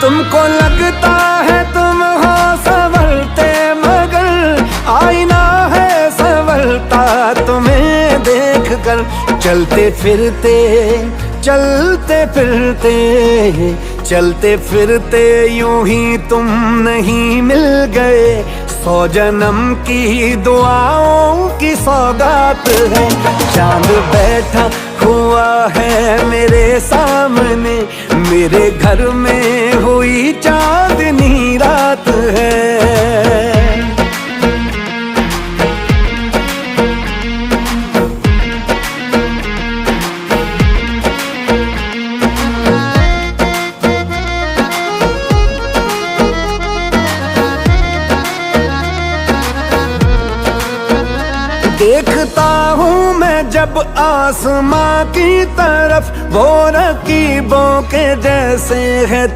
तुमको लगता है तुम हो संभलते, मगर आईना है संभलता तुम्हें देख कर। चलते फिरते चलते फिरते चलते फिरते यूं ही तुम नहीं मिल गए। 100 जन्म की दुआओं की सौगात है। चांद बैठा हुआ है मेरे सामने, मेरे घर में हुई चांदनी रात है। देखता हूँ मैं जब आसमां की तरफ, वो रकीबों के जैसे है